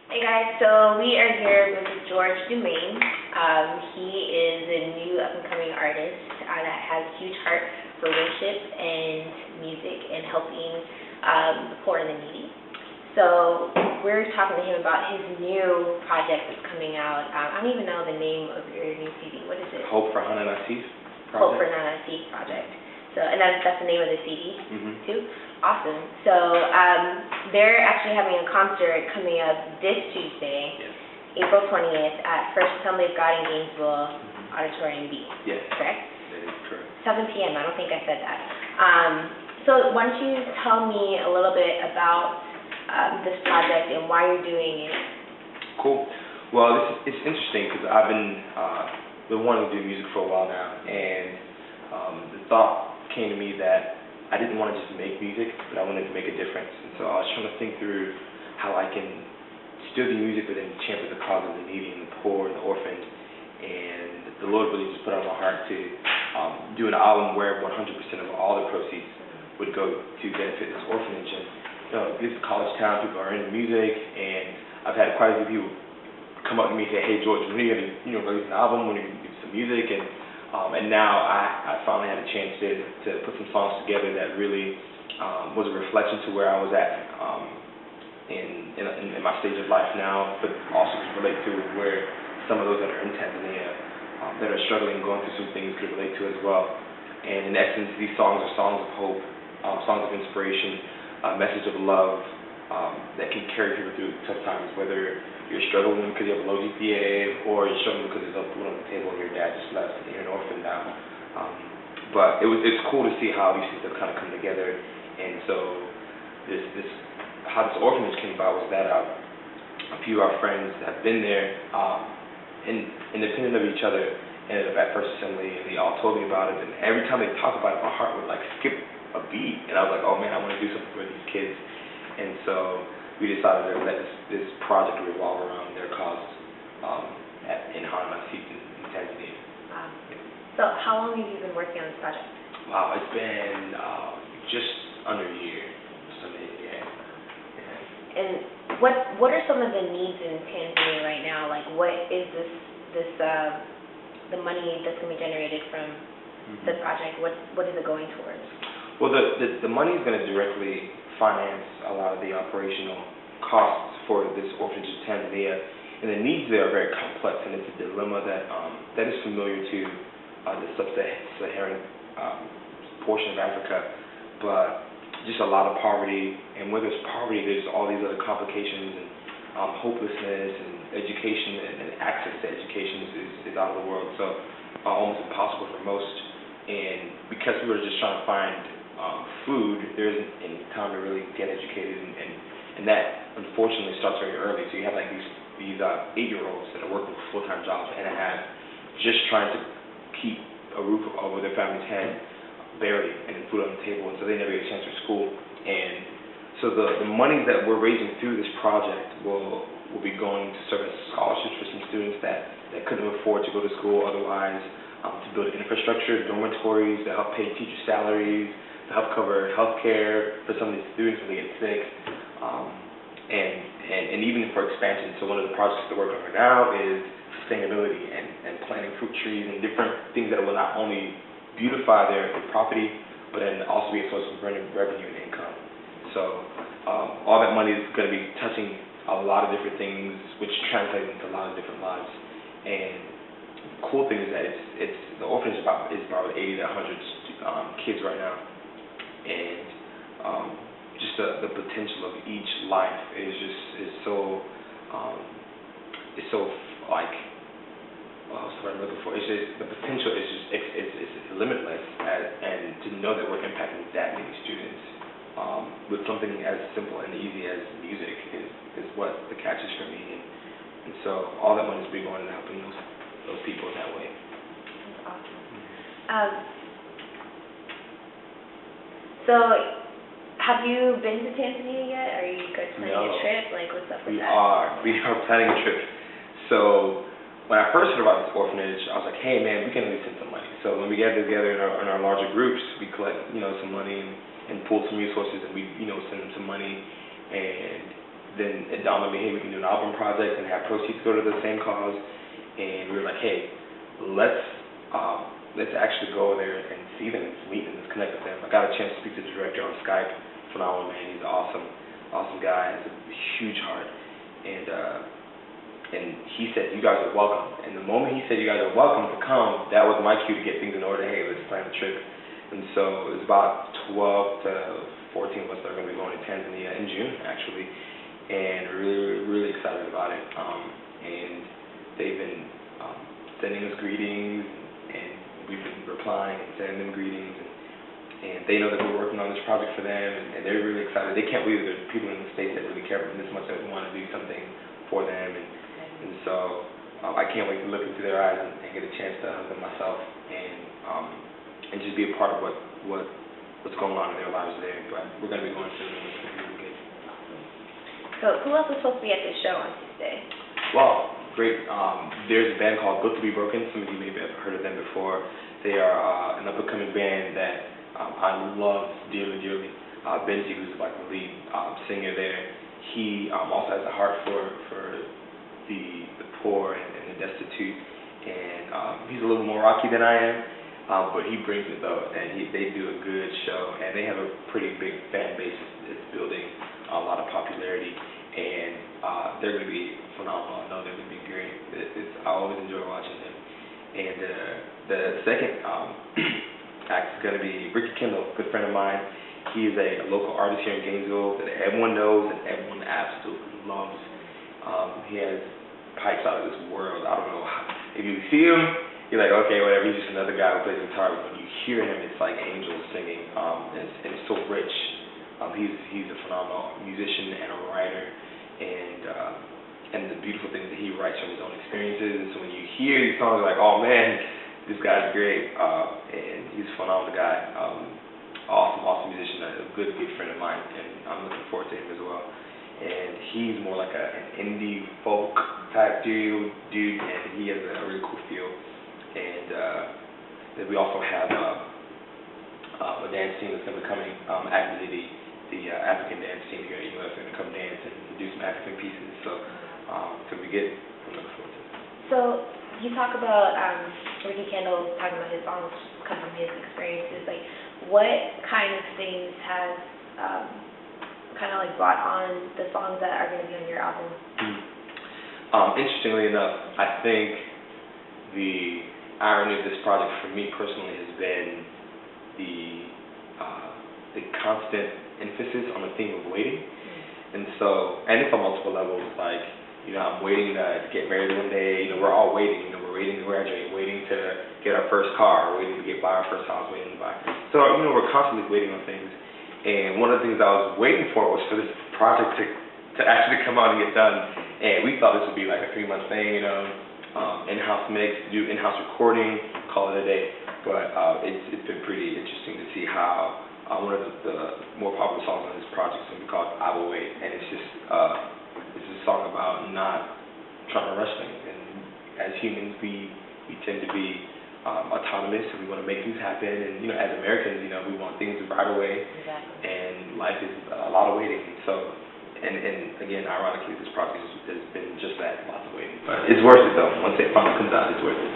Hey guys, so we are here with George Dumaine. He is a new up-and-coming artist that has a huge heart for worship and music and helping the poor and the needy. So we're talking to him about his new project that's coming out. I don't even know the name of your new CD. What is it? Hope for Hananasif Project. Hope for Hananasif Project. So, and that's the name of the CD too. Awesome. So they're actually having a concert coming up this Tuesday, April 20th, at First Assembly of God in Gainesville, Auditorium B. Yes. Correct? That is correct. 7 p.m. I don't think I said that. So why don't you tell me a little bit about this project and why you're doing it? Cool. Well, it's interesting because I've been wanting to do music for a while now, and the thought came to me that I didn't want to just make music, but I wanted to make a difference. And so I was trying to think through how I can still do music but then champion the cause of the needy and the poor and the orphaned. And the Lord really just put on my heart to do an album where 100% of all the proceeds would go to benefit this orphanage. And this is a college town, people are into music, and I've had quite a few people come up to me and say, "Hey George, when are you going to release an album? When are you going to do some music?" And now I finally had a chance to put some songs together that really was a reflection to where I was at in my stage of life now, but also could relate to where some of those that are in Tanzania that are struggling, going through some things, could relate to as well. And in essence, these songs are songs of hope, songs of inspiration, a message of love that can carry people through tough times, whether you're struggling because you have a low GPA or you're struggling because there's no food on the table and your dad just left and you're an orphan now. But it's cool to see how these things have kind of come together. And so how this orphanage came about was that a few of our friends have been there, independent of each other, ended up at First Assembly, and they all told me about it. And every time they talk about it, my heart would like skip a beat, and I was like, oh man, I want to do something for these kids. And so we decided to let this project revolve around their cause in Hananasif in Tanzania. Wow. So how long have you been working on this project? Wow, it's been just under a year. And what are some of the needs in Tanzania right now? Like, what is the money that's going to be generated from the project? What is it going towards? Well, the money is going to directly finance a lot of the operational costs for this orphanage in Tanzania, and the needs there are very complex, and it's a dilemma that is familiar to the sub-Saharan portion of Africa, but just a lot of poverty, and where there's poverty, there's all these other complications and hopelessness, and education and access to education is out of the world, so almost impossible for most. And because we were just trying to find food, there isn't any time to really get educated, and that unfortunately starts very early. So you have like these 8-year-olds that are working full-time jobs and a half, just trying to keep a roof over their family's head, barely, and food on the table, and so they never get a chance for school. And so the money that we're raising through this project will be going to serve as scholarships for some students that couldn't afford to go to school otherwise, to build infrastructure, dormitories, to help pay teacher salaries, to help cover health care for some of these students when they get sick, and even for expansion. So one of the projects that we're working on now is sustainability and planting fruit trees and different things that will not only beautify their property, but then also be a source of revenue and income. So all that money is going to be touching a lot of different things, which translates into a lot of different lives. And the cool thing is that the orphanage is about 80 to 100 kids right now, and just the potential of each life is so like, what's the word I'm looking for? It's just, the potential is just it's limitless, and to know that we're impacting that many students with something as simple and easy as music is what the catch is for me, and so all that money is going into helping those people in that way. That's awesome. So, have you been to Tanzania yet? Are you guys planning a trip? Like, what's up with that? We are planning a trip. So when I first heard about this orphanage, I was like, hey man, we can at least send some money. So when we gather together in our larger groups, we collect some money and pull some resources, and we send them some money. And then it dawned on me, hey, we can do an album project and have proceeds go to the same cause. And we were like, hey, let's actually go there and see them and meet them and connect with them. I got a chance to speak to the director on Skype. Phenomenal man. He's an awesome guy. Has a huge heart. And he said, you guys are welcome. And the moment he said, you guys are welcome to come, that was my cue to get things in order. Hey, let's plan a trip. And so it was about 12 to 14 of us that are going to be going to Tanzania in June, actually. And really, really excited about it. And they've been sending us greetings, and we've been replying and sending them greetings. And they know that we're working on this project for them, and they're really excited. They can't believe there's people in the States that really care about them this much, that we want to do something for them. And so I can't wait to look into their eyes and get a chance to hug them myself and just be a part of what's going on in their lives there. But we're going to be going soon, and it's going to be really good. So who else is supposed to be at this show on Tuesday? Well, great. There's a band called Built to Be Broken. Some of you maybe have heard of them before. They are an up-and-coming band that I love dearly. Benji, who's like the lead singer there, he also has a heart for the poor and the destitute, and he's a little more rocky than I am, but he brings it though, and they do a good show, and they have a pretty big fan base. It's building a lot of popularity, and they're going to be phenomenal. I know they're going to be great. I always enjoy watching them. And the second act is going to be Ricky Kendall, a good friend of mine. He is a local artist here in Gainesville that everyone knows and everyone absolutely loves. He has pipes out of this world. I don't know. If you see him, you're like, okay, whatever. He's just another guy who plays guitar. But when you hear him, it's like angels singing. And it's so rich. He's a phenomenal musician and a writer. And the beautiful things that he writes from his own experiences. And so when you hear these songs, you're like, oh man, this guy's great. And he's a phenomenal guy. Awesome musician, a good friend of mine, and I'm looking forward to him as well. And he's more like an indie folk type dude, and he has a really cool feel. And then we also have a dance team that's going to be coming, actively the African dance team here at UF, going to come dance and do some African pieces. So it's going to be good. I'm looking forward to it. So you talk about Ricky Kendall talking about his songs come from his experiences. Like, what kind of things has kind of like brought on the songs that are going to be on your album? Interestingly enough, I think the irony of this project for me personally has been the constant emphasis on the theme of waiting. And it's on multiple levels. Like, I'm waiting to get married one day. We're all waiting. We're waiting to graduate, waiting to get our first car, waiting to buy our first house, waiting to buy. So, we're constantly waiting on things. And one of the things I was waiting for was for this project to actually come out and get done. And we thought this would be like a 3-month thing, in-house mix, do in-house recording, call it a day. But it's been pretty interesting to see how one of the more popular songs on this project is going to be called I Will Wait. And it's just it's a song about not trying to rush things. And as humans, we tend to be autonomous, and we want to make things happen. And as Americans, we want things right away. Exactly. And life is a lot of waiting. So, and again, ironically, this project has been just that, lots of waiting. But it's worth it though. Once it finally comes out, it's worth it.